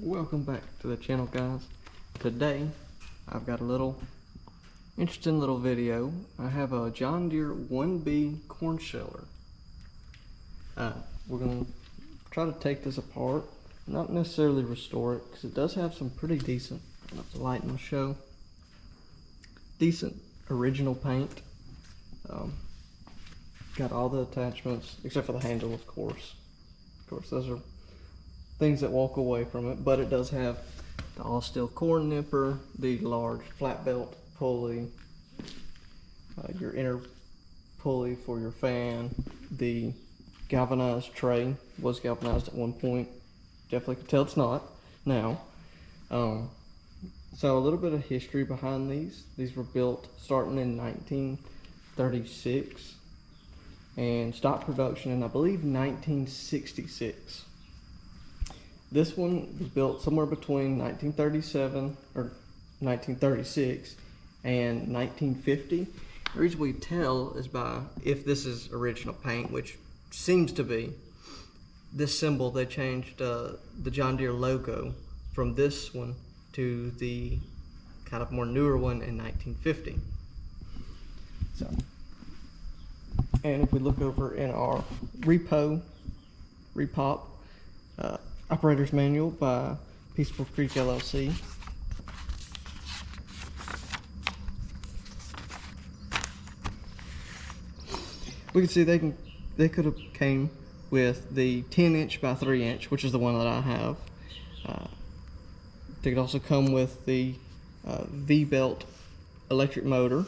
Welcome back to the channel, guys. Today I've got a interesting little video. I have a John Deere 1B corn sheller. We're going to try to take this apart, not necessarily restore it, because it does have some pretty decent, the light in the show, decent original paint. Got all the attachments except for the handle, of course. Those are things that walk away from it, but it does have the all steel corn nipper, the large flat belt pulley, your inner pulley for your fan, the galvanized tray. Was galvanized at one point, definitely could tell it's not now. So a little bit of history behind these. These were built starting in 1936 and stopped production in, I believe, 1966. This one was built somewhere between 1937 or 1936 and 1950. The reason we tell is by if this is original paint, which seems to be. This symbol, they changed the John Deere logo from this one to the kind of more newer one in 1950. So, and if we look over in our repop operator's manual by Peaceful Creek LLC, we can see they could have came with the 10-inch by 3-inch, which is the one that I have. They could also come with the V-belt electric motor. You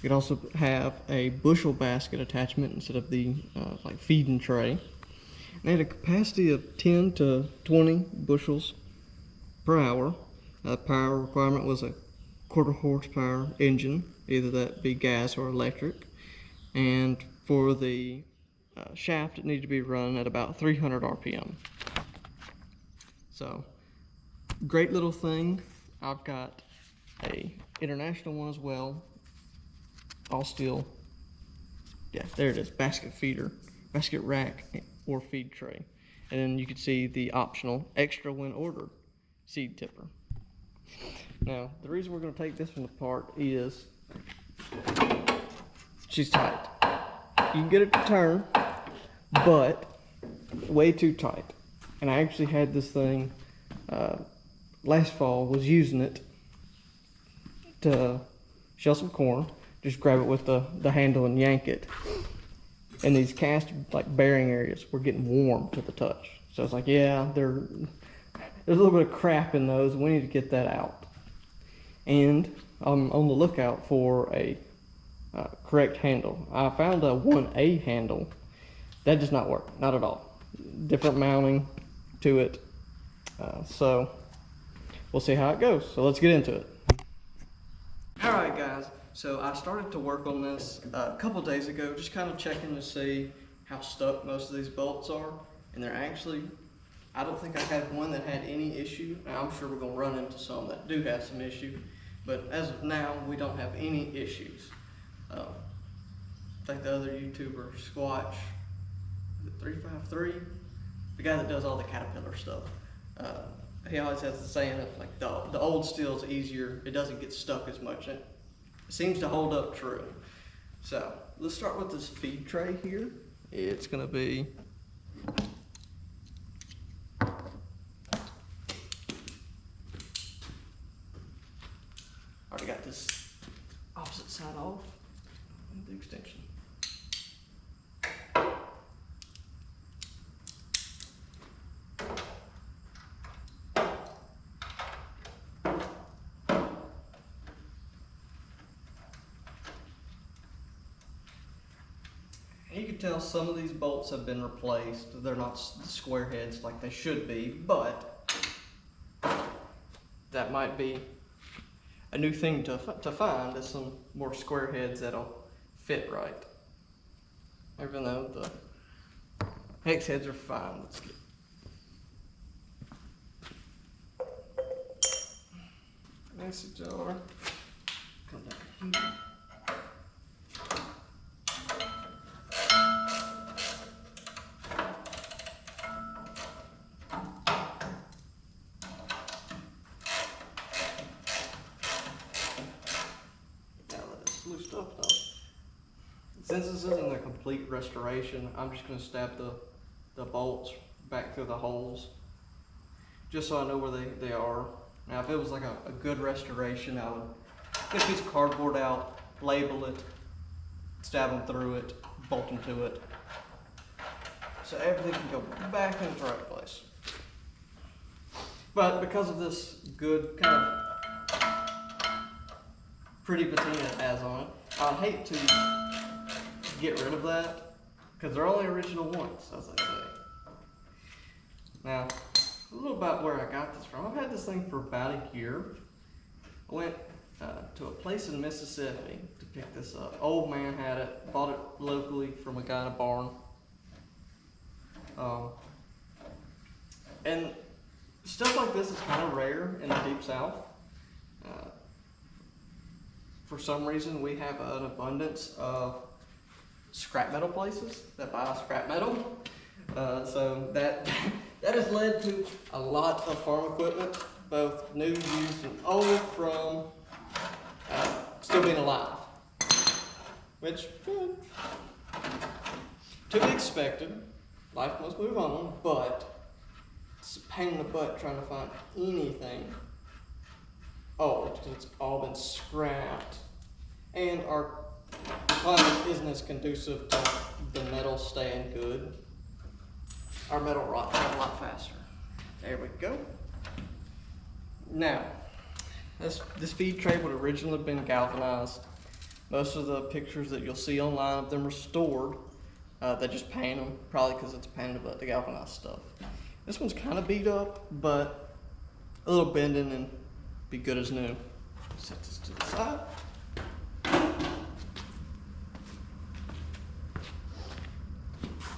could also have a bushel basket attachment instead of the like feeding tray. They had a capacity of 10 to 20 bushels per hour. The power requirement was a 1/4 horsepower engine, either that be gas or electric. And for the shaft, it needed to be run at about 300 RPM. So, great little thing. I've got a international one as well, all steel. Yeah, there it is, basket feeder, basket rack or feed tray. And then you can see the optional extra when ordered seed tipper. Now, the reason we're going to take this one apart is she's tight. You can get it to turn, but way too tight. And I actually had this thing last fall, was using it to shell some corn. Just grab it with the handle and yank it. And these cast bearing areas were getting warm to the touch. So it's like, yeah, there's a little bit of crap in those, and we need to get that out. And I'm on the lookout for a correct handle. I found a 1A handle. That does not work, not at all. Different mounting to it. So we'll see how it goes. So let's get into it. Alright guys, so I started to work on this a couple days ago, just kind of checking to see how stuck most of these bolts are. And they're actually, I don't think I had one that had any issue. Now, I'm sure we're going to run into some that do have some issue, but as of now, we don't have any issues. I think the other YouTuber, Squatch, 353, the guy that does all the Caterpillar stuff, he always has the saying of like the old steel is easier, it doesn't get stuck as much. It seems to hold up true. So let's start with this feed tray here. It's going to be already got this opposite side off and the extension. You can tell some of these bolts have been replaced. They're not square heads like they should be, but that might be a new thing to find, is some more square heads that'll fit right. Even though the hex heads are fine. Let's get mason jar. Come down here. since this isn't a complete restoration, I'm just going to stab the bolts back through the holes, just so I know where they are. Now, if it was like a good restoration, I would get a piece of cardboard out, label it, stab them through it, bolt them to it, so everything can go back into the right place. But because of this good kind of pretty patina it has on it, I'd hate to get rid of that because they're only original ones, as I say. Now, a little about where I got this from. I've had this thing for about a year. I went to a place in Mississippi to pick this up. Old man had it, bought it locally from a guy in a barn. And stuff like this is kind of rare in the Deep South. For some reason, we have an abundance of scrap metal places that buy scrap metal. So that has led to a lot of farm equipment, both new, used, and old, from still being alive. Which, to be expected, life must move on, but it's a pain in the butt trying to find anything old, because it's all been scrapped. And our climate isn't as conducive to the metal staying good. Our metal rots a lot faster. There we go. Now, this feed tray would originally have been galvanized. Most of the pictures that you'll see online of them restored, they just paint them, probably because it's a pain in the butt to galvanize stuff. This one's kind of beat up, but a little bending and be good as new. Set this to the side.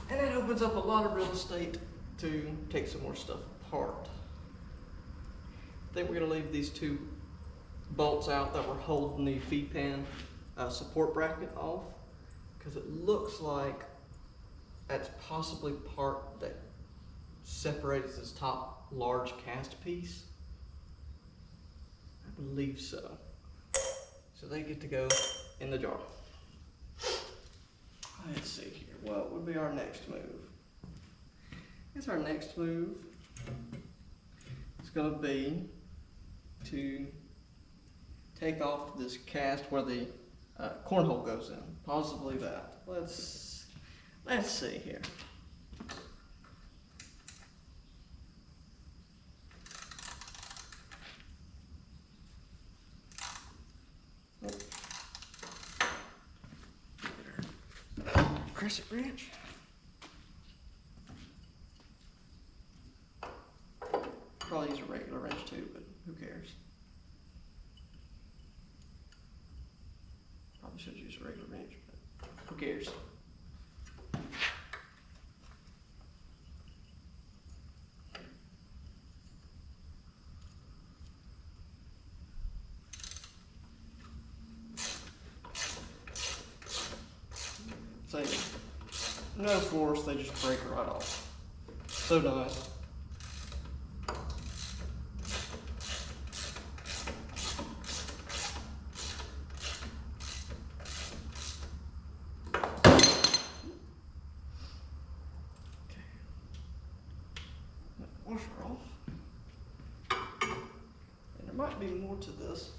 And it opens up a lot of real estate to take some more stuff apart. I think we're going to leave these two bolts out that were holding the feed pan support bracket off, because it looks like that's possibly part that separates this top large cast piece. I believe so. So they get to go in the jar. Let's see here. What would be our next move? I guess our next move is going to be to take off this cast where the cornhole goes in. Possibly that. Let's see here. Crescent wrench. Probably use a regular wrench too, but who cares? Probably should use a regular wrench, but who cares? So, no force, they just break right off. So nice. Washer off. And there might be more to this.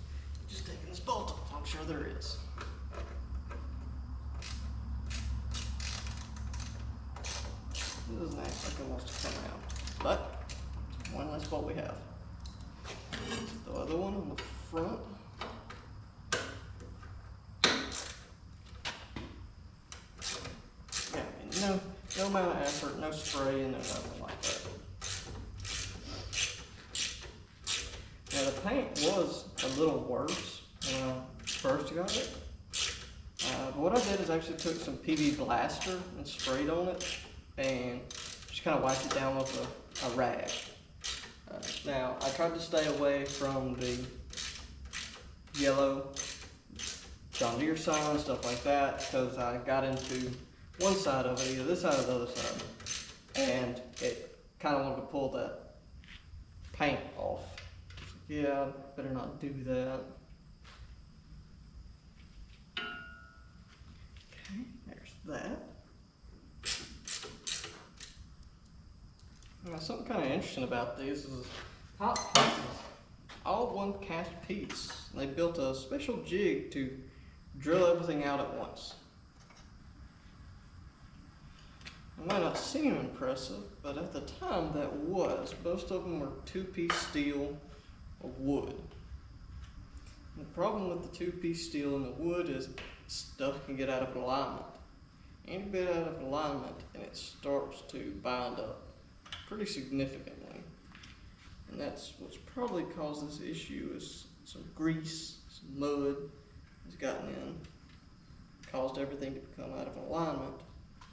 Just taking this bolt off, I'm sure there is. It doesn't act like it wants to come out, but one less bolt we have. The other one on the front. Yeah, I mean, no amount of effort, no spraying, no nothing like that. Now the paint was a little worse when I first got it. But what I did is actually took some PB Blaster and sprayed on it, and just kind of wiped it down with a rag. Now, I tried to stay away from the yellow John Deere sign, stuff like that, because I got into one side of it, either this side or the other side, and it kind of wanted to pull that paint off. Yeah, better not do that. Okay, there that. Now, something kind of interesting about these is top pieces, all one cast piece. They built a special jig to drill everything out at once. It might not seem impressive, but at the time that was. Most of them were two-piece steel or wood. And the problem with the two-piece steel and the wood is stuff can get out of alignment. Any bit out of alignment and it starts to bind up pretty significantly. And that's what's probably caused this issue is some grease, some mud has gotten in, caused everything to become out of alignment,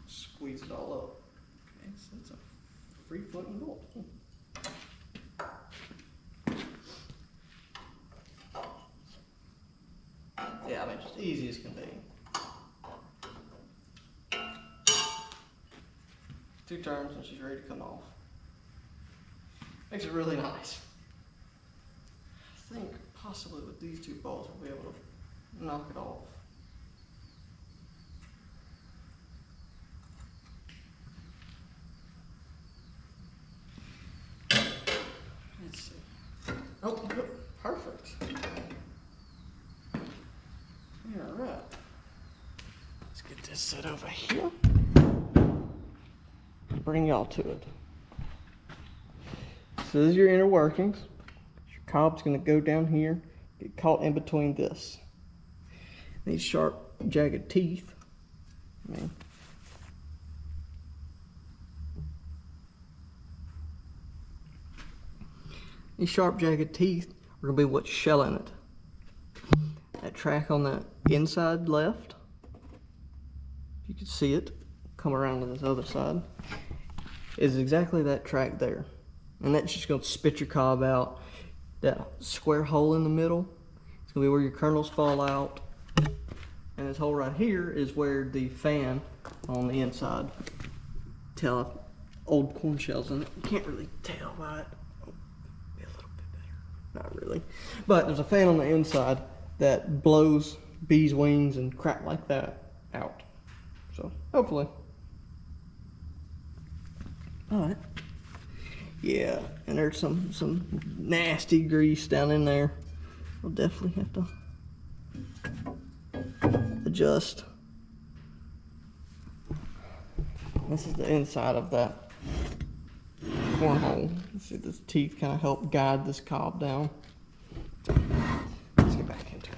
squeeze it all up. Okay, so that's a free floating bolt. Yeah, I mean, just easy as can be. 2 turns and she's ready to come off. Makes it really nice. I think possibly with these 2 bolts we'll be able to knock it off. Let's see. Oh, yep, perfect. All right. Let's get this set over here. Bring y'all to it. So this is your inner workings. Your cob's going to go down here, get caught in between this. These sharp, jagged teeth. These sharp, jagged teeth are going to be what's shelling it. That track on the inside left, you can see it come around to this other side, is exactly that track there. And that's just going to spit your cob out. That square hole in the middle, it's going to be where your kernels fall out. And this hole right here is where the fan on the inside. Tell old corn shells in it. You can't really tell by it. Oh, be a little bit better. Not really. But there's a fan on the inside that blows bees' wings and crap like that out. So hopefully. Alright. Yeah, and there's some nasty grease down in there. We'll definitely have to adjust. This is the inside of that cornhole. See, this teeth kind of help guide this cob down. Let's get back into it.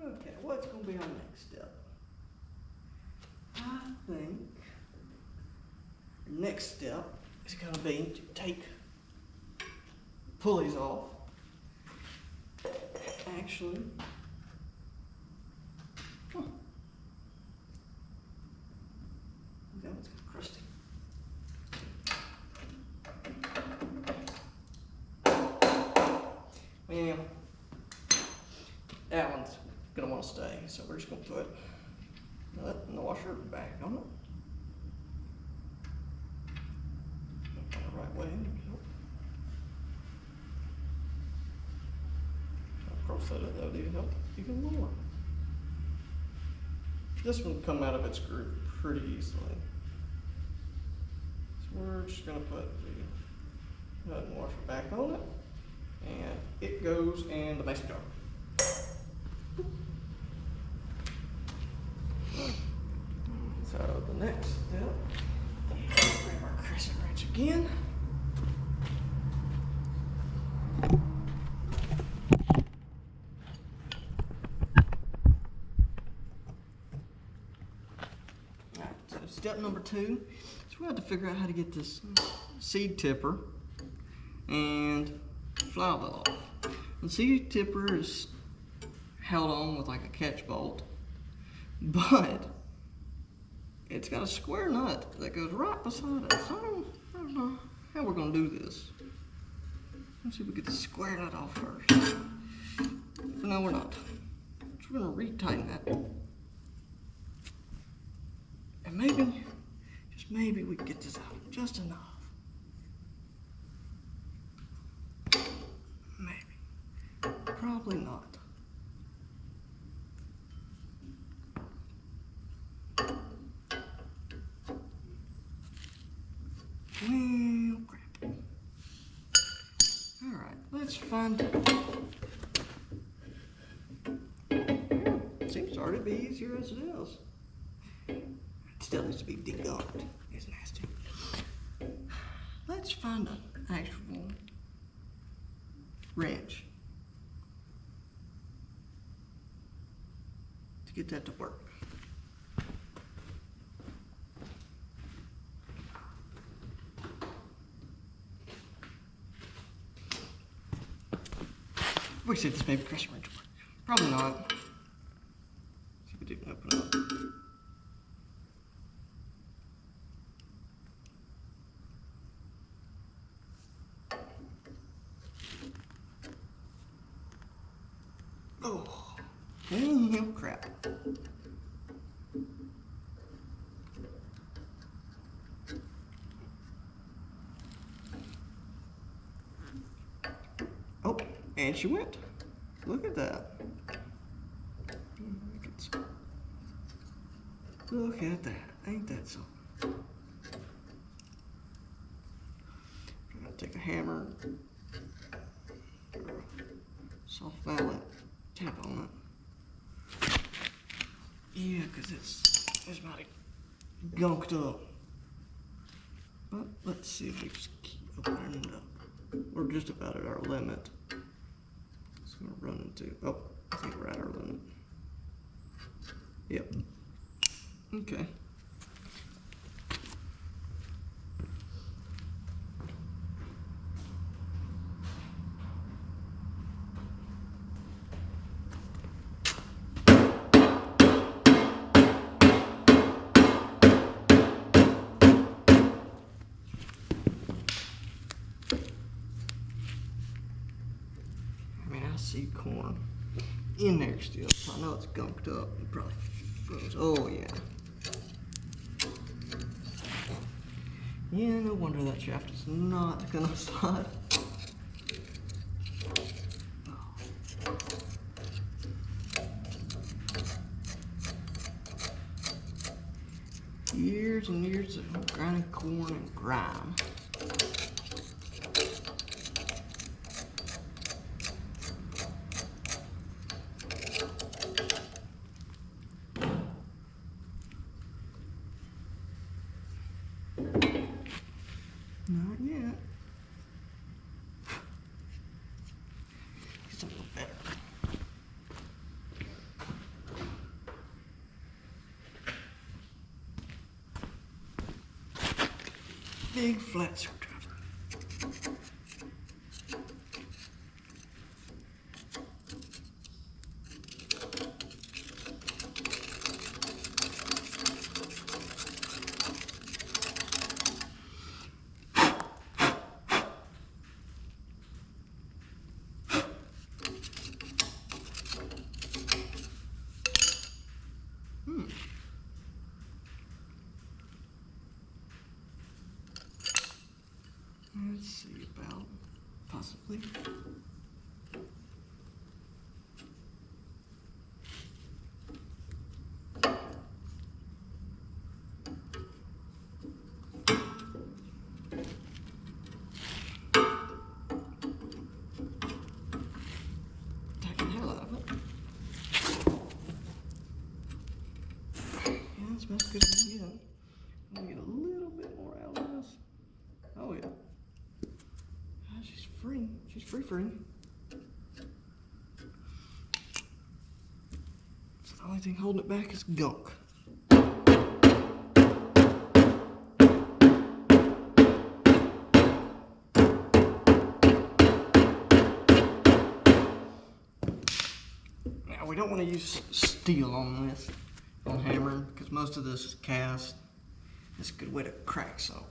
Okay, what's going to be our next step? I think the next step is going to be to take pulleys off. Actually, that one's kind of crusty. Well, that one's gonna want to stay, so we're just gonna put that in the washer back on it. The right way. Cross that would even help even more. This one will come out of its groove pretty easily. So we're just going to put the nut and washer back on it, and it goes in the mason jar. So the next step, grab our crescent wrench again. Step number 2 is we have to figure out how to get this seed tipper and flower bell off. The seed tipper is held on with like a catch bolt, but it's got a square nut that goes right beside it. So I don't know how we're going to do this. Let's see if we get the square nut off first. No, we're not. So we're going to retighten that. And maybe, just maybe we can get this out just enough. Probably not. Well, crap. Alright, let's find... It seems to already be easier as it is. It still needs to be degunked. It's nasty. Let's find an actual wrench to get that to work. We see if this baby crushing wrench work. Probably not. See if we can open it up. Oh, well, crap. Oh, and she went. Look at that. Look at that. Ain't that something? I'm gonna take a hammer, soft mallet, tap on it. Yeah, because it's mighty gunked up. But let's see if we just keep opening it up. We're just about at our limit. So we're running to, oh, I think we're at our limit. Yep. Okay. I see corn in there still, so I know it's gunked up. It probably froze. Oh yeah. Yeah, no wonder that shaft is not gonna slide. Years and years of grinding corn and grime. Not yet. It's a little better. Big flat screwdriver. Let's see about possibly. Taking the hell out of it. Yeah, it smells good again. I'm gonna get a little bit more out of this. Oh yeah. She's free. She's free. So the only thing holding it back is gunk. Now we don't want to use steel on this, on hammering, because most of this is cast. It's a good way to crack some.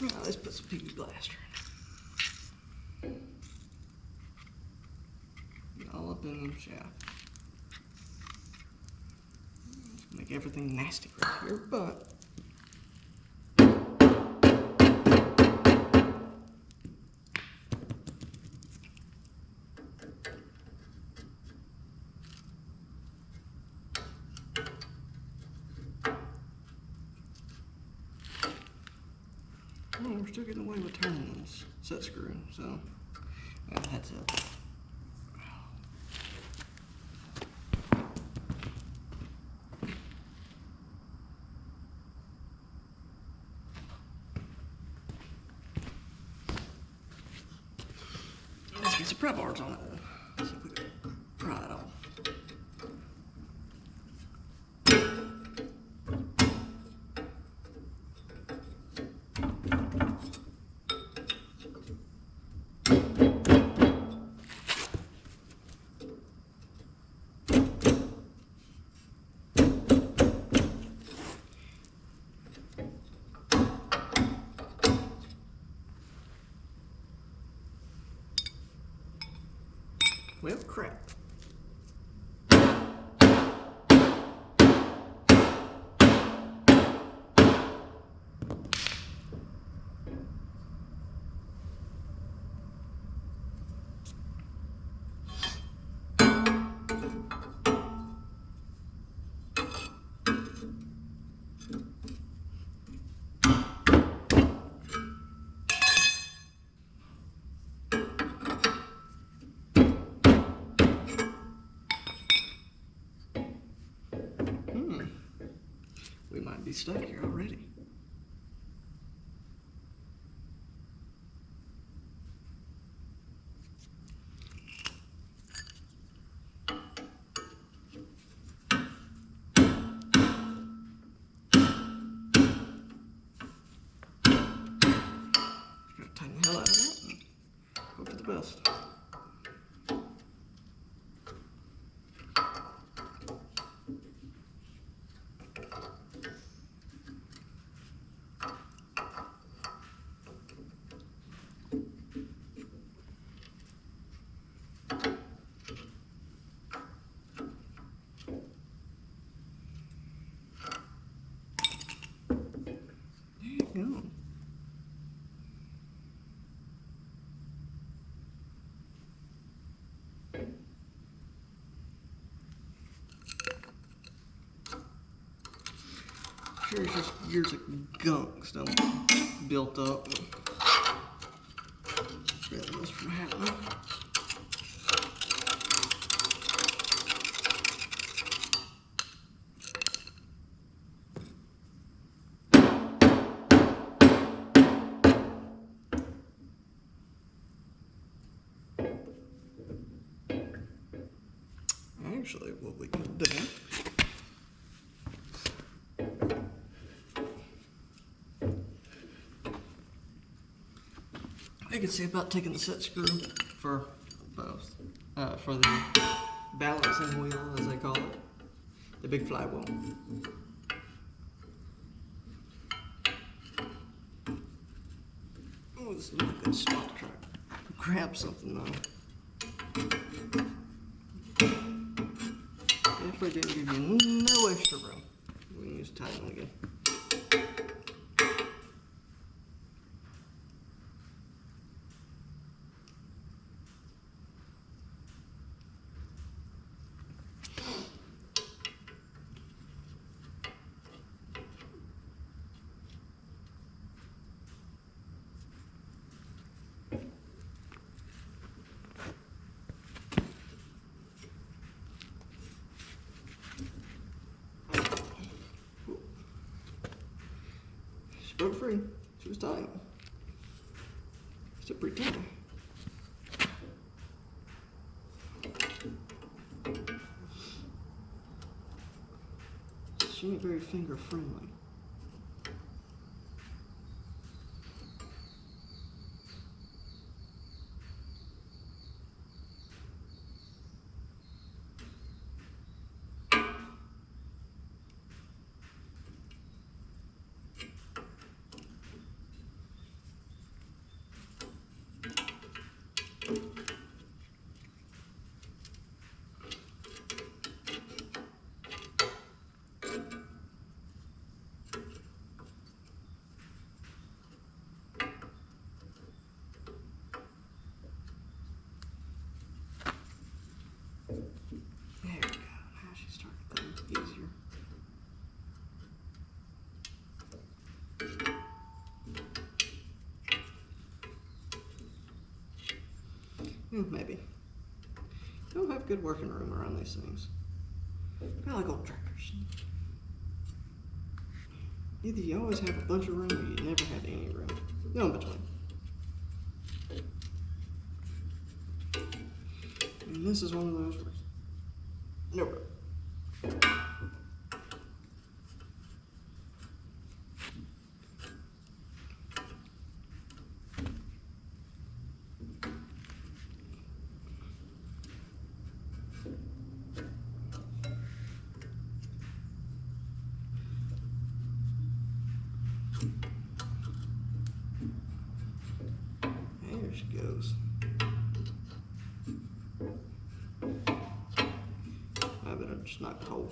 Now let's put some PB Blaster in it. Get all up in them shafts. Make everything nasty right here, but we're still getting away with turning this set screw, so that's it. Let's get some prep bars on it. See if we can pry it off. Well, crap. We might be stuck here already. Gotta tighten the hell out of that and hope for the best. No. Sure, it's just years of gunk still built up. Prevent this from happening. Actually, what we can do, I could see about taking the set screw for both, for the balancing wheel, as they call it, the big flywheel. Oh, this is a good spot to try to grab something though. Definitely didn't give you no extra room. We can use tight one again. She broke free. She was tight. Still pretty tight. She ain't very finger friendly. Yeah, maybe. Don't have good working room around these things. I like old tractors. Either you always have a bunch of room or you never have any room. No in between. And this is one of those where no room. There she goes. I better just knock the whole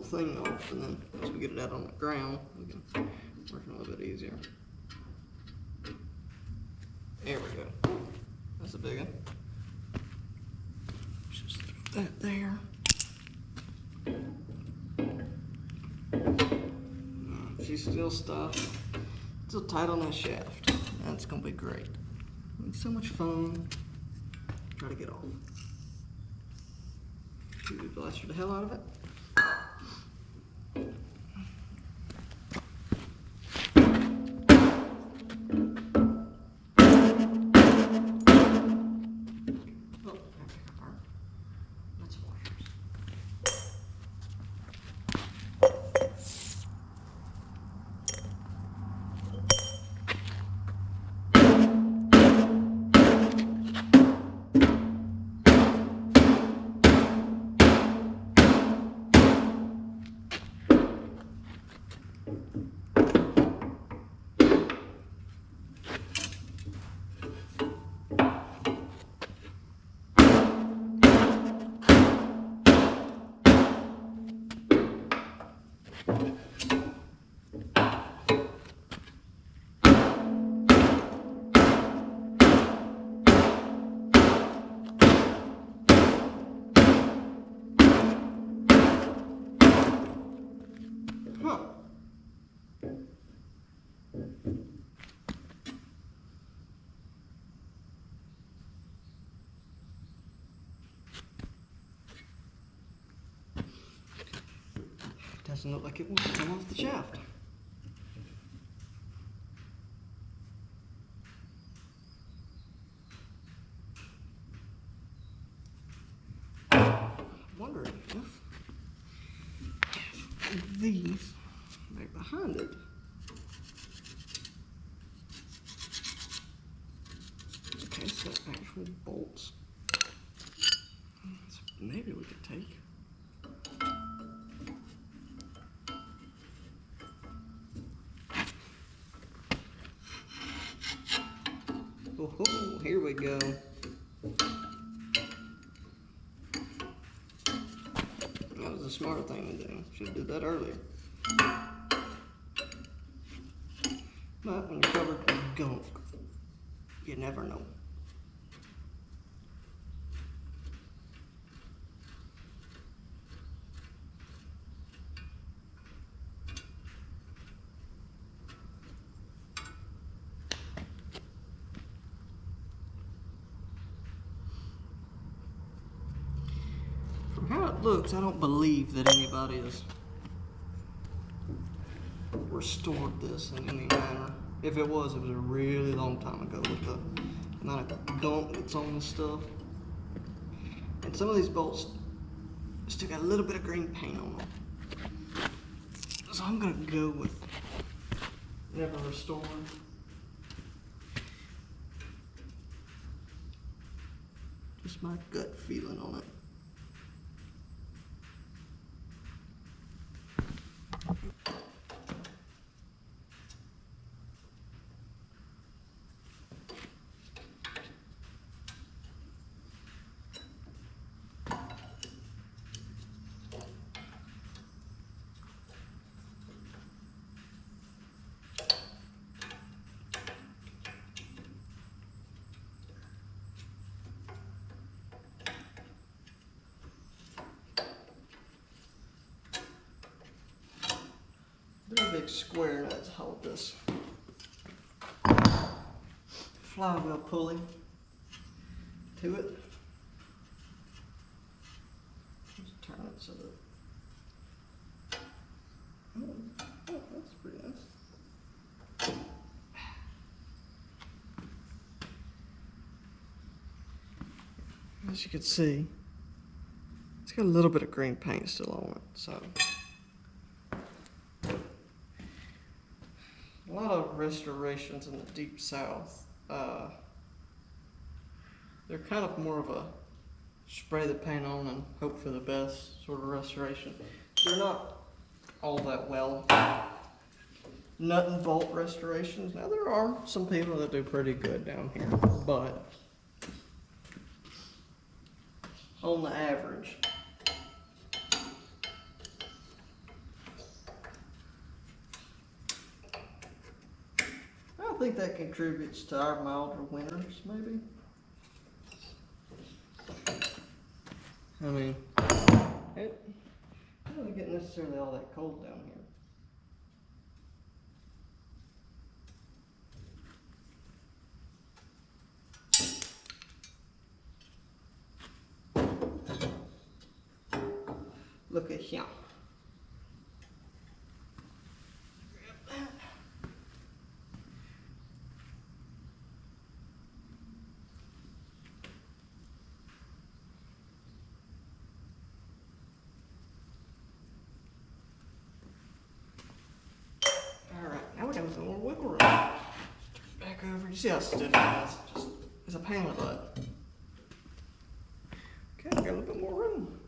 thing off, and then once we get it out on the ground, we can work it a little bit easier. There we go. That's a big one. Just throw that there. She's still stuffed. Still tight on that shaft. That's gonna be great. It's so much fun. Try to get off. UV blaster the hell out of it. Huh. Doesn't look like it wants to come off the shaft. I'm wondering if these right behind it okay, so actual bolts. So maybe we could take oh, here we go. That was a smart thing to do. Should have did that earlier. But when you're covered with gunk, you never know. From how it looks, I don't believe that anybody has restored this in any manner. If it was a really long time ago with the amount of gunk that's on this stuff. And some of these bolts still got a little bit of green paint on them. So I'm gonna go with never restored. Just my gut feeling on it. There's a big square nuts hold this flywheel pulley to it. Just turn it so that, oh, that's pretty nice. As you can see, it's got a little bit of green paint still on it, so. A lot of restorations in the deep south, they're kind of more of a spray the paint on and hope for the best sort of restoration. They're not all that well nut and bolt restorations. Now there are some people that do pretty good down here, but on the average, I think that contributes to our milder winters, maybe. I mean, it doesn't get necessarily all that cold down here. Look at him. Now we got some more wiggle room. Back over. You see how stiff it is? Just it's a pain in the butt. Okay, we got a little bit more room.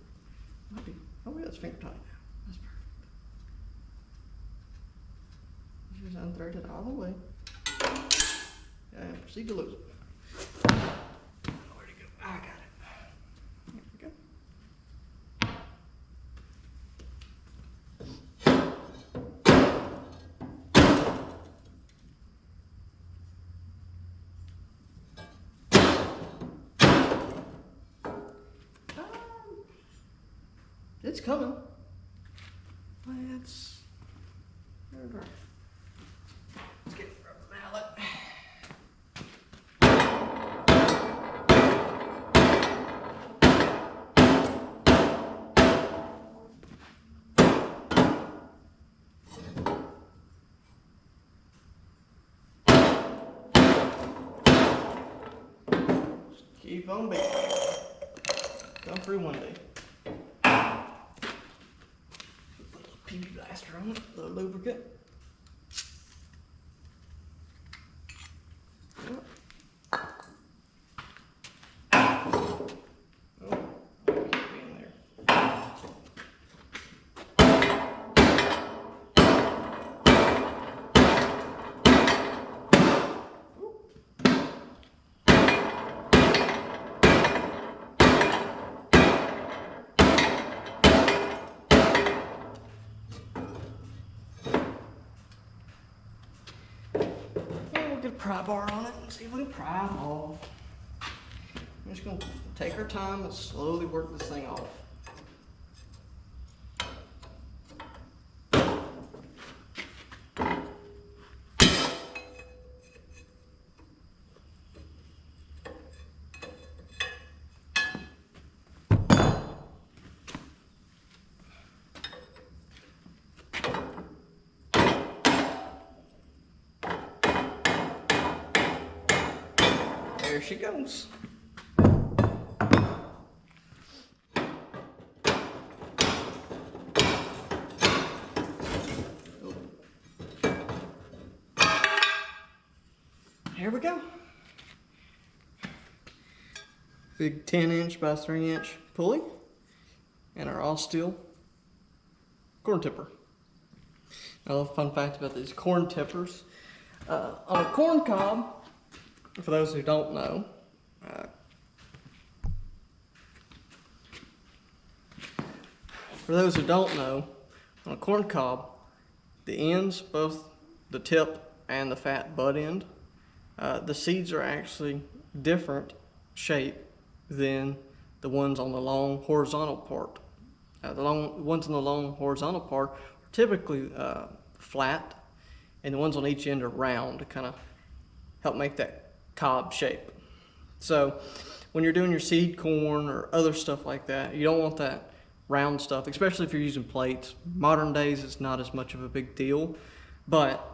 Maybe. Oh, yeah, it's finger tight now. That's perfect. Just unthread it all the way. And proceed to lose it. Where'd it go? I got it. There we go. It's coming. Let's get a mallet. Just keep on beating. Come through one day. PB blaster on it, a little lubricant. Yep. Oh, keep being there. Get a pry bar on it and see if we can pry it off. I'm just going to take our time and slowly work this thing off. There she goes. Here we go. Big 10-inch by 3-inch pulley and our all steel corn tipper. Now, a fun fact about these corn tippers. On a corn cob, for those who don't know, on a corn cob, the ends, both the tip and the fat butt end, the seeds are actually different shape than the ones on the long horizontal part. The ones on the long horizontal part are typically flat, and the ones on each end are round to kind of help make that cob shape. So when you're doing your seed corn or other stuff like that, you don't want that round stuff, especially if you're using plates. Modern days, it's not as much of a big deal, but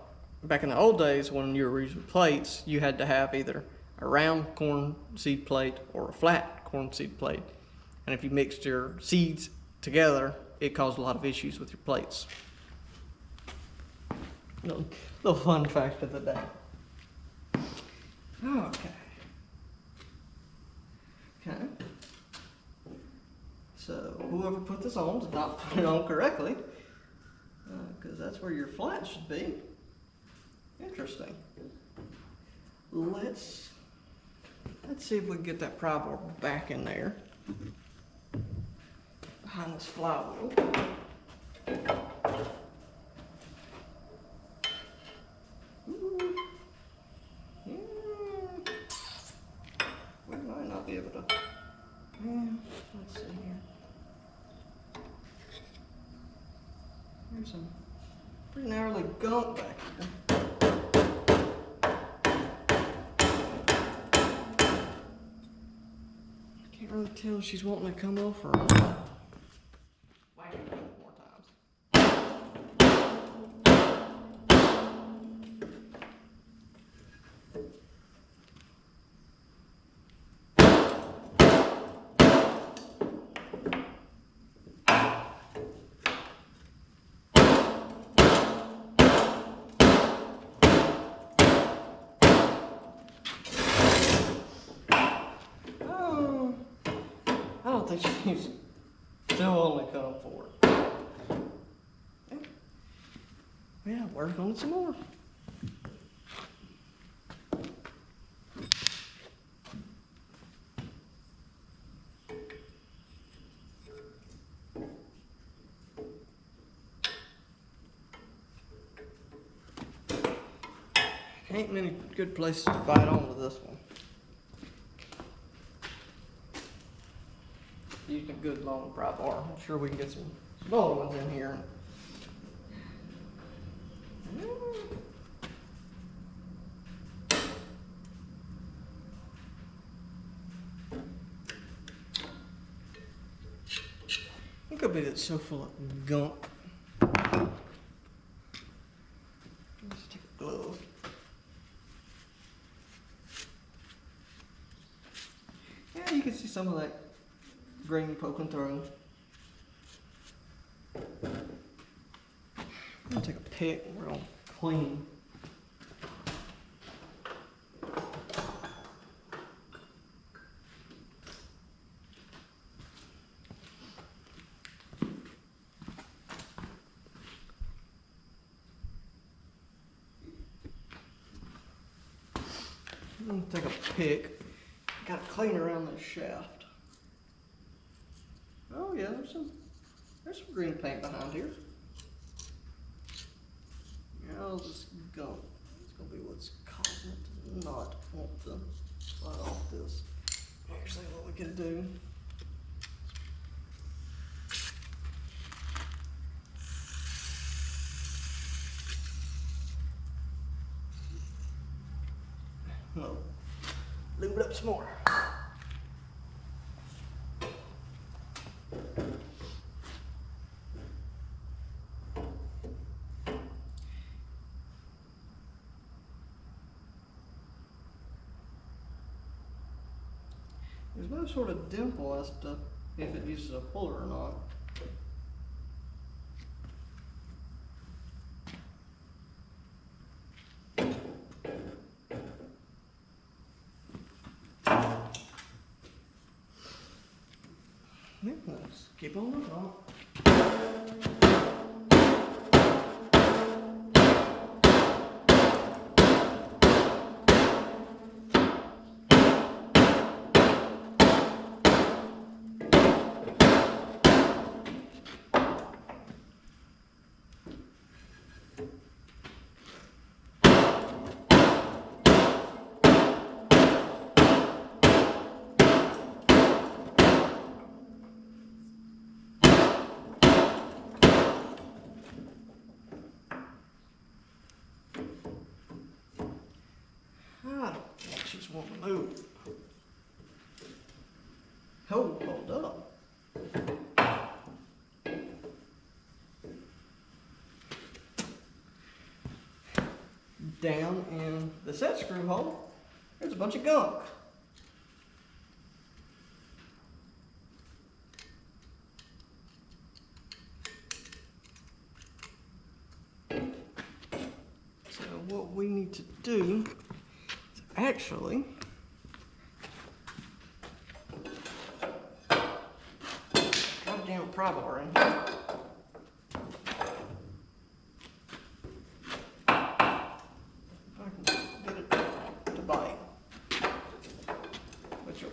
back in the old days when you were using plates, you had to have either a round corn seed plate or a flat corn seed plate. And if you mixed your seeds together, it caused a lot of issues with your plates. Little fun fact of the day. Okay. So whoever put this on did not put it on correctly, because that's where your flat should be. Interesting. Let's see if we can get that pry bar back in there behind this flywheel. Ooh. Yeah. We might not be able to. Yeah. Let's see here. There's some pretty gnarly gunk back here. Can't really tell if she's wanting to come off or not. Whack it a couple more times. I don't think she's still only coming forward. Yeah, work on it some more. Ain't many good places to bite on with this one. Using a good long pry bar. I'm sure we can get some smaller ones in here. It could be that it's so full of gunk. Let's take a glove. Yeah, you can see some of that green poking through. I'm gonna take a pick and we're gonna clean. I'm gonna take a pick. Gotta clean around this shaft. Oh yeah, there's some green paint behind here. Now this gunk, it's gonna be what's causing it to not want to slide off this. Actually, what we can do. No, lube it up some more. There's no sort of dimple as to if it uses a puller or not. Yeah, let's keep on the top. I don't think she's wanting to move. down in the set screw hole, there's a bunch of gunk. So what we need to do is actually goddamn pry bar in here.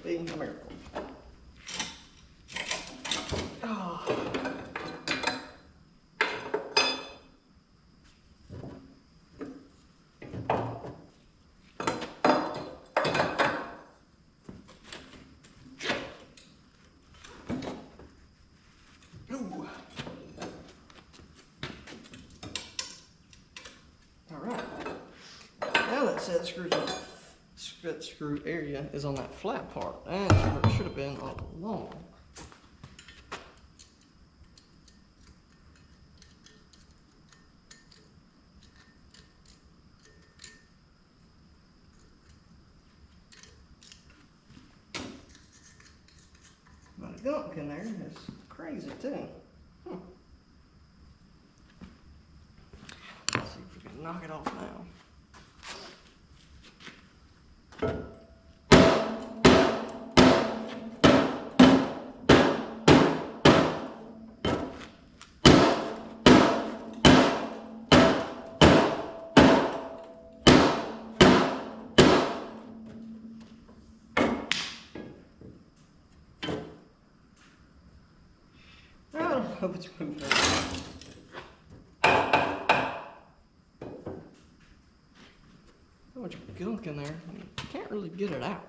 Be a miracle. Oh. Ooh. All right. Now that set screws on. Set screw area is on that flat part. That's where it should have been all along. But the gunk in there is crazy too. Let's see if we can knock it off now. I hope it's moving. So much gunk in there, I mean, you can't really get it out.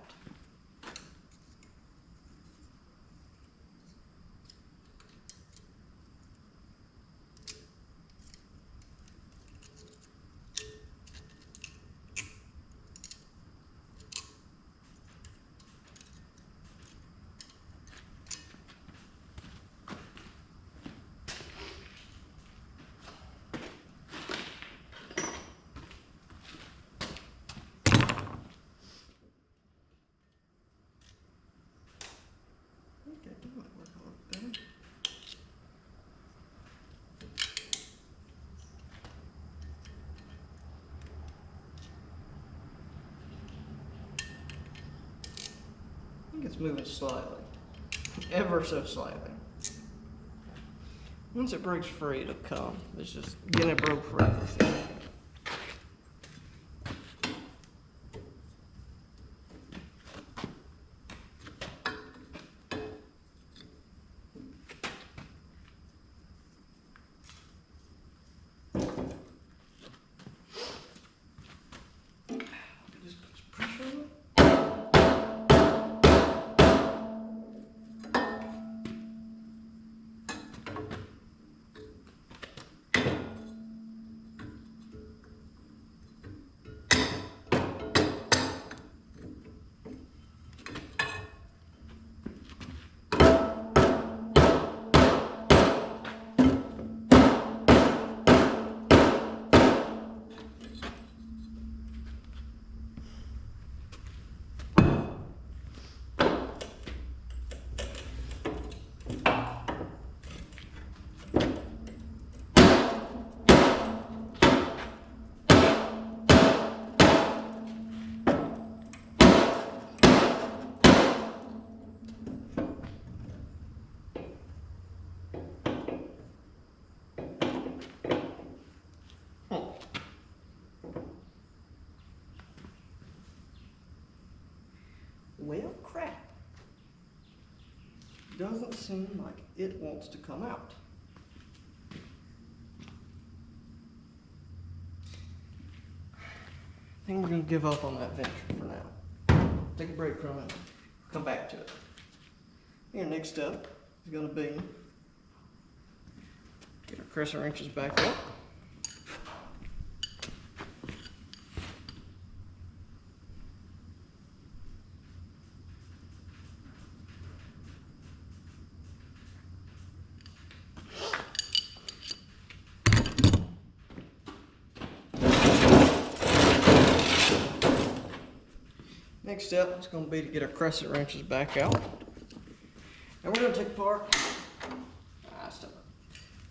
It's moving slightly, ever so slightly. Once it breaks free, it'll come. It's just getting it broke free. Well, crap. Doesn't seem like it wants to come out. I think we're going to give up on that venture for now. Take a break from it, come back to it. Your next step is going to be get our crescent wrenches back up. next step is going to be to get our crescent wrenches back out. And we're going to take apart,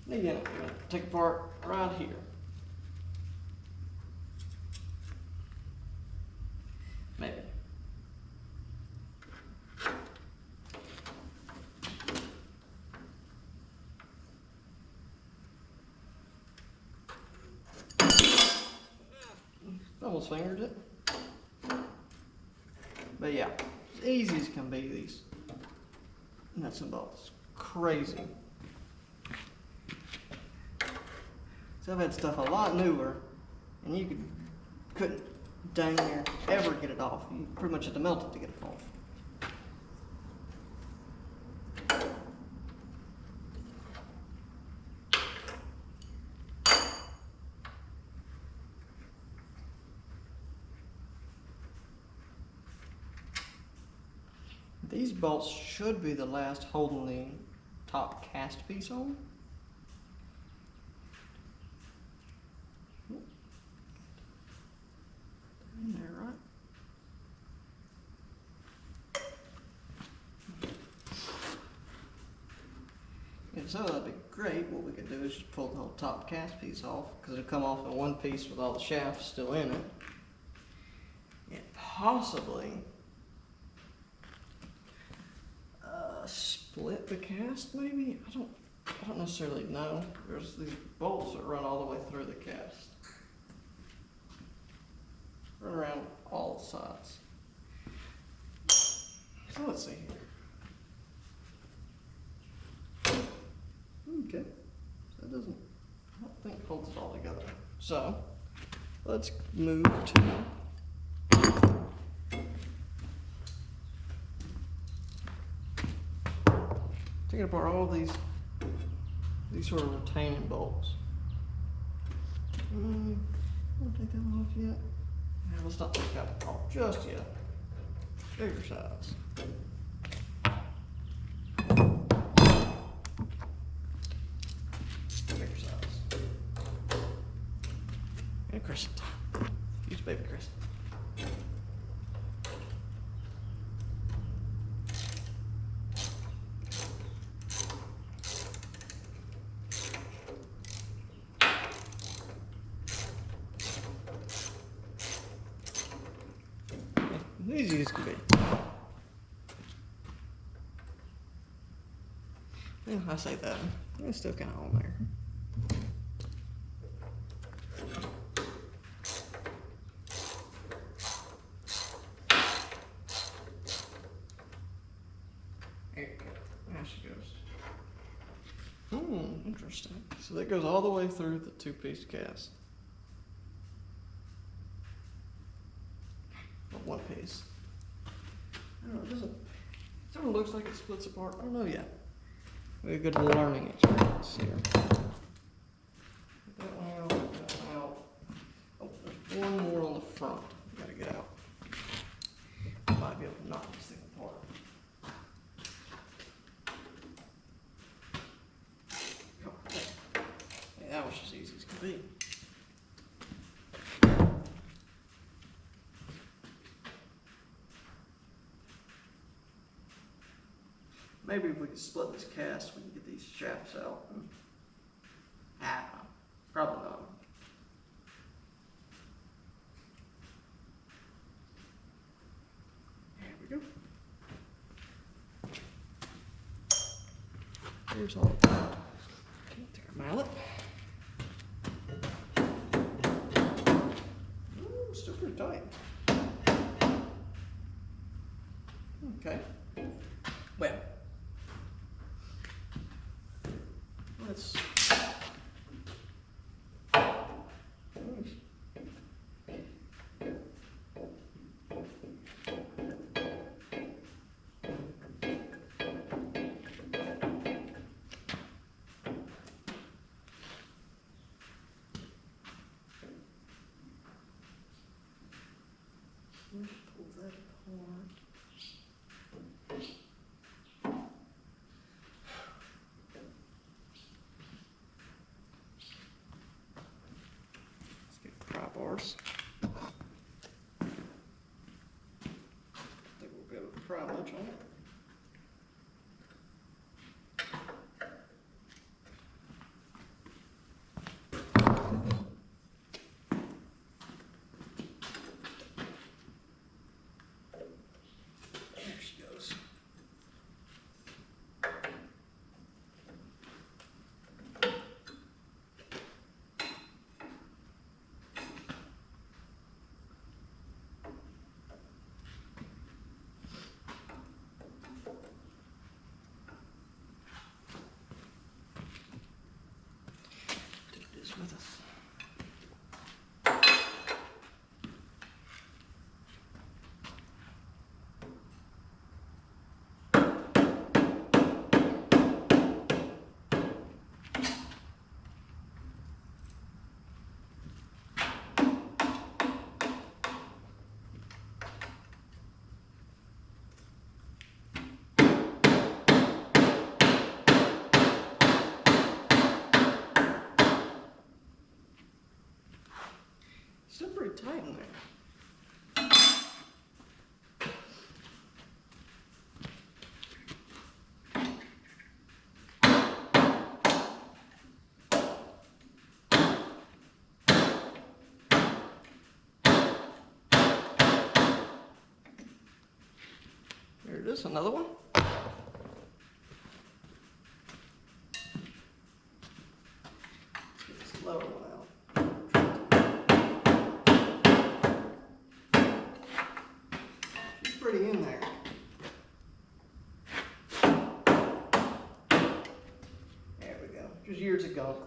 again, we're going to take apart right here. Maybe. Almost fingered it. But yeah, as easy as can be, these nuts and bolts. Crazy. So I've had stuff a lot newer, and you couldn't dang near ever get it off. You pretty much had to melt it to get it off. These bolts should be the last holding the top cast piece on. In there, right? And so that'd be great. What we could do is just pull the whole top cast piece off, because it'll come off in one piece with all the shafts still in it. And possibly split the cast, maybe? I don't necessarily know. There's these bolts that run all the way through the cast. Run around all sides. So let's see here. Okay. So that doesn't, I don't think, holds it all together. So let's move to taking apart all these sort of retaining bolts. I'm gonna take that one off yet. Yeah, let's not take that one off just yet. Bigger size. Bigger size. And a crescent. Use baby crescent. Easy as can be. Well, I say that. It's still kind of on there. There you go. There she goes. Interesting. So that goes all the way through the two-piece cast. One piece. I don't know, it sort of looks like it splits apart. I don't know yet. We have a good learning experience here. Get that one out, get that one out. Oh, there's one more on the front. We gotta get out. Might be able to knock this thing apart. Oh, okay. Yeah, that was just easy as can be. Maybe if we could split this cast, we can get these shafts out. I don't know. Probably not. There we go. Here's all. Okay, take our mallet. Ooh, still pretty tight. Okay. Well. Let's pull that apart. Let's get pry bars. it is, another one. Get this lower one out. She's pretty in there. There we go. Just years of gunk.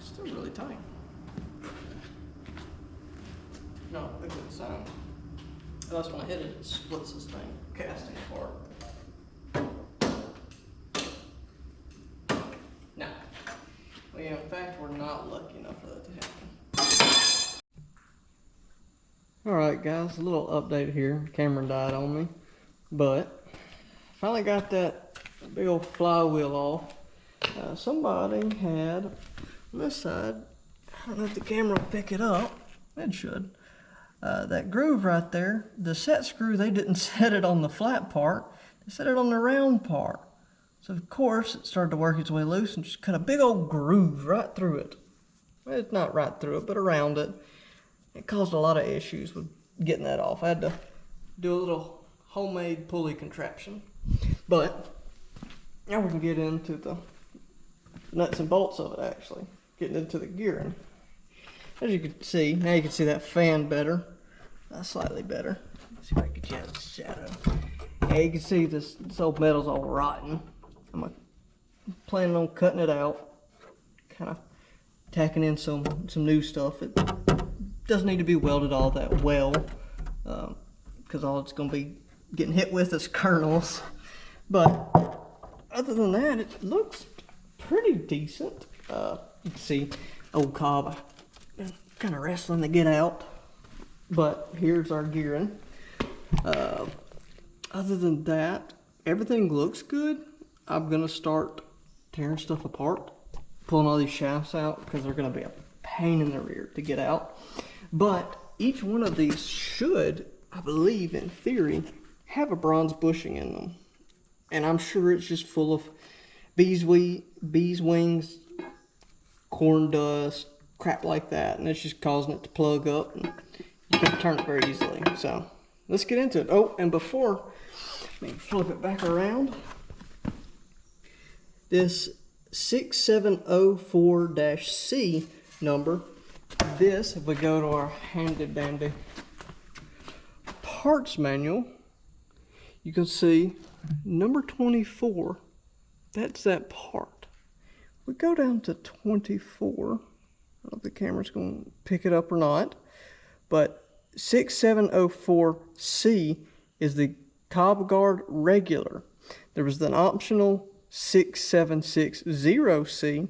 Still really tight. No, a good sign. Unless when I hit it, it splits this thing, casting apart. No. Well, yeah, in fact, we're not lucky enough for that to happen. Alright guys, a little update here. Camera died on me. But, finally got that big old flywheel off. Somebody had on this side, I don't know if the camera will pick it up. It should. That groove right there, the set screw, they didn't set it on the flat part. They set it on the round part. So of course, it started to work its way loose and just cut a big old groove right through it. Well, it's not right through it, but around it. It caused a lot of issues with getting that off. I had to do a little homemade pulley contraption. But now we can get into the nuts and bolts of it actually. Getting into the gearing. As you can see, now you can see that fan better. Slightly better. Let's see if I can get you out of the shadow. Yeah, you can see this old metal's all rotten. I'm planning on cutting it out. Kind of tacking in some new stuff. It doesn't need to be welded all that well. Because all it's going to be getting hit with is kernels. But other than that, it looks pretty decent. You can see old cob kind of wrestling to get out, but here's our gearing. Other than that, everything looks good. I'm gonna start tearing stuff apart, pulling all these shafts out because they're gonna be a pain in the rear to get out. But each one of these should, I believe in theory, have a bronze bushing in them, and I'm sure it's just full of bees wings, corn dust, crap like that, and it's just causing it to plug up, and you can't turn it very easily. So let's get into it. Oh, and before, let me flip it back around. This 6704-C number, this, if we go to our handy dandy parts manual, you can see number 24, that's that part. We go down to 24. I don't know if the camera's going to pick it up or not, but 6704C is the cob guard regular. There was an optional 6760C,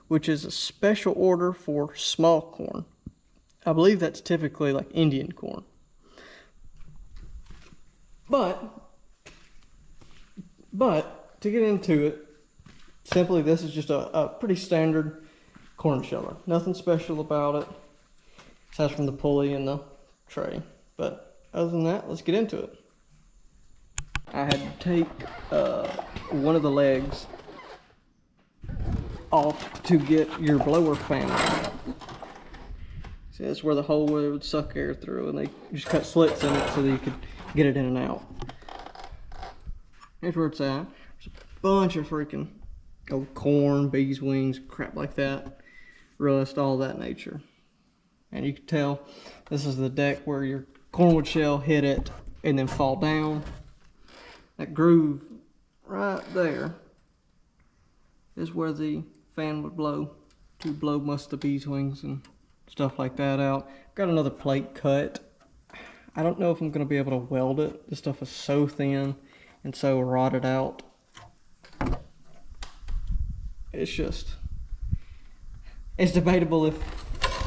which is a special order for small corn. I believe that's typically like Indian corn. But to get into it, simply, this is just a pretty standard corn sheller. Nothing special about it, aside from the pulley and the tray. But other than that, let's get into it. I had to take one of the legs off to get your blower fan out. See, that's where the hole where it would suck air through, and they just cut slits in it so that you could get it in and out. Here's where it's at. There's a bunch of freaking old corn, bees wings, crap like that, rust, all that nature. And you can tell this is the deck where your cornwood shell hit it and then fall down. That groove right there is where the fan would blow to blow most of the bees wings and stuff like that out. Got another plate cut. I don't know if I'm going to be able to weld it. This stuff is so thin and so rotted out. It's debatable if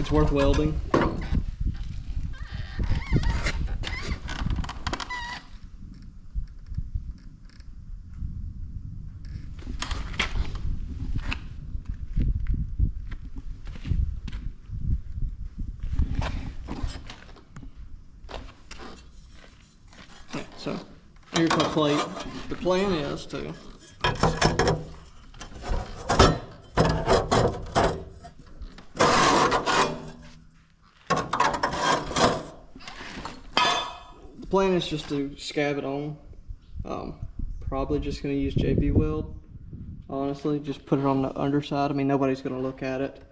it's worth welding. Yeah, so here's my plate. The plan is to just to scab it on. Probably just going to use JB Weld. Honestly, just put it on the underside. I mean, nobody's going to look at it.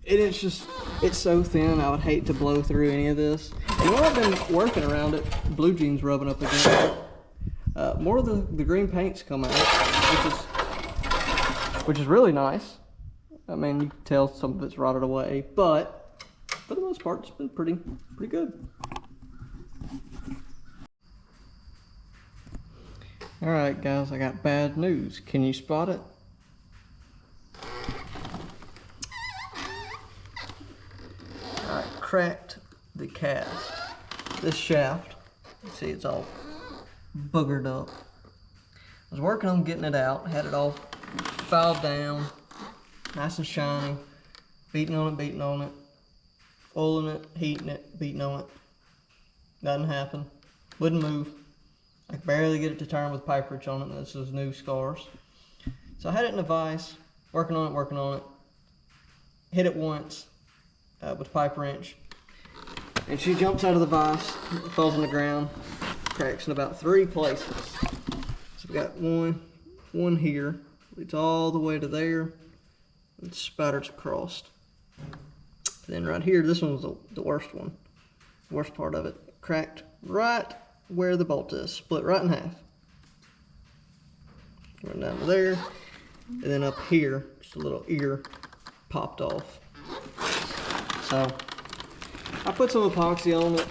It's so thin, I would hate to blow through any of this. And while I've been working around it, blue jeans rubbing up against it, more of the green paint's come out, which is really nice. I mean, you can tell some of it's rotted away, but for the most part, it's been pretty good. All right, guys, I got bad news. Can you spot it? I cracked the cast. This shaft, you see it's all boogered up. I was working on getting it out, had it all filed down, nice and shiny, beating on it, oiling it, heating it, beating on it. Nothing happened, wouldn't move. I could barely get it to turn with pipe wrench on it, and this was new scars. So I had it in a vise, working on it, hit it once with pipe wrench, and she jumps out of the vise, falls on the ground, cracks in about 3 places. So we got one here, leads all the way to there, and spatters across. And then right here, this one was the worst one, worst part of it, cracked right where the bolt is, split right in half. Run down to there, and then up here, just a little ear popped off. So I put some epoxy on it,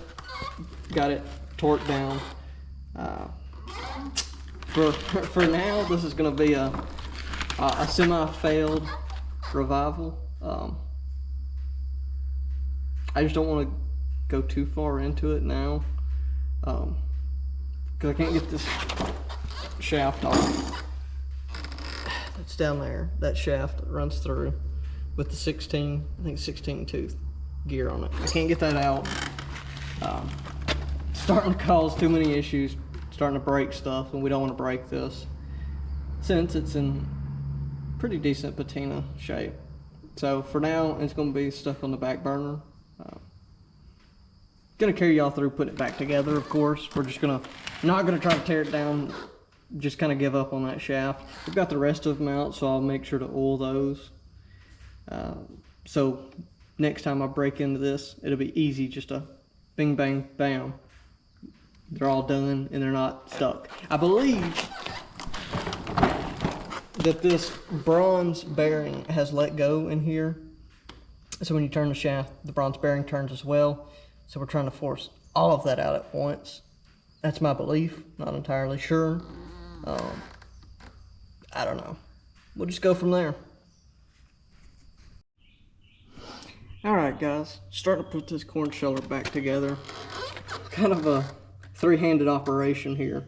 got it torqued down. For now, this is going to be a semi-failed revival. I just don't want to go too far into it now. Because I can't get this shaft off. That's down there, that shaft that runs through with the 16 tooth gear on it. I can't get that out. Starting to cause too many issues, starting to break stuff, and we don't want to break this since it's in pretty decent patina shape. So for now, it's going to be stuck on the back burner. Gonna carry y'all through putting it back together, of course. We're just not gonna try to tear it down, just kind of give up on that shaft. We've got the rest of them out, so I'll make sure to oil those. So next time I break into this, it'll be easy, just a bing, bang, bam. They're all done and they're not stuck. I believe that this bronze bearing has let go in here. So when you turn the shaft, the bronze bearing turns as well. So we're trying to force all of that out at once. That's my belief, not entirely sure. I don't know. We'll just go from there. Alright guys, starting to put this corn sheller back together. Kind of a three-handed operation here.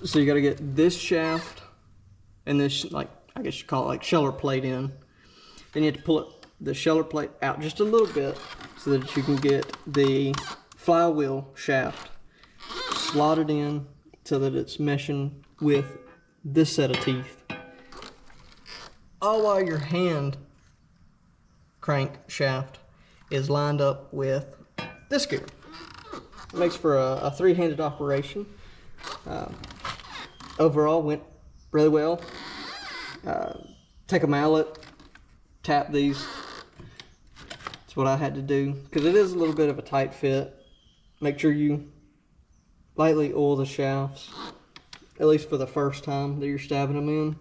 So you gotta get this shaft and this, like, I guess you call it like sheller plate in. Then you have to pull the sheller plate out just a little bit so that you can get the flywheel shaft slotted in so that it's meshing with this set of teeth. All while your hand crank shaft is lined up with this gear. It makes for a three-handed operation. Overall went really well. Take a mallet, tap these. That's what I had to do because it is a little bit of a tight fit. Make sure you lightly oil the shafts, at least for the first time that you're stabbing them in,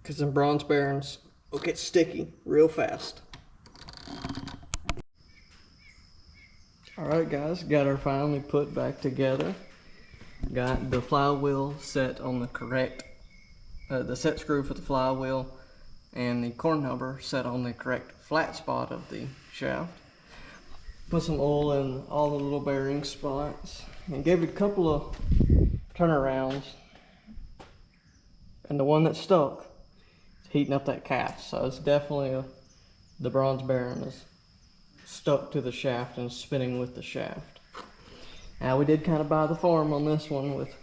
because them bronze bearings will get sticky real fast. Alright guys, got her finally put back together. Got the flywheel set on the correct, the set screw for the flywheel, and the corn nubber set on the correct flat spot of the shaft. Put some oil in all the little bearing spots and gave it a couple of turnarounds. And the one that stuck is heating up that cast. So it's definitely the bronze bearing is stuck to the shaft and spinning with the shaft. Now we did kind of buy the farm on this one with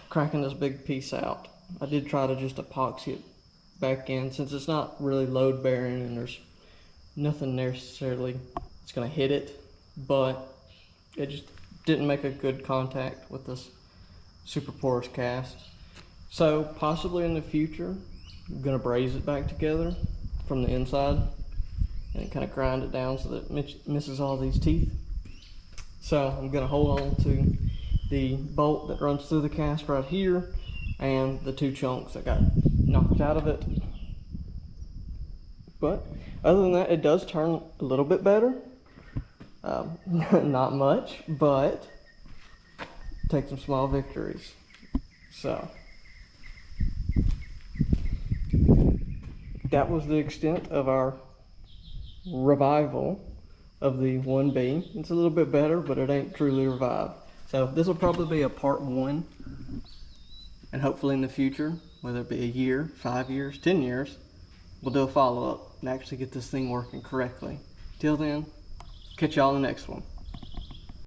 cracking this big piece out. I did try to just epoxy it back in since it's not really load bearing and there's nothing necessarily that's going to hit it, but it just didn't make a good contact with this super porous cast. So possibly in the future I'm going to braze it back together from the inside and kind of grind it down so that it misses all these teeth. So I'm going to hold on to the bolt that runs through the cast right here and the two chunks that got knocked out of it. But other than that, it does turn a little bit better. Not much, but take some small victories. So that was the extent of our revival of the 1B. It's a little bit better, but it ain't truly revived. So this will probably be a part 1, and hopefully in the future, whether it be a year, 5 years, 10 years, we'll do a follow-up and actually get this thing working correctly. Till then, catch y'all in the next one.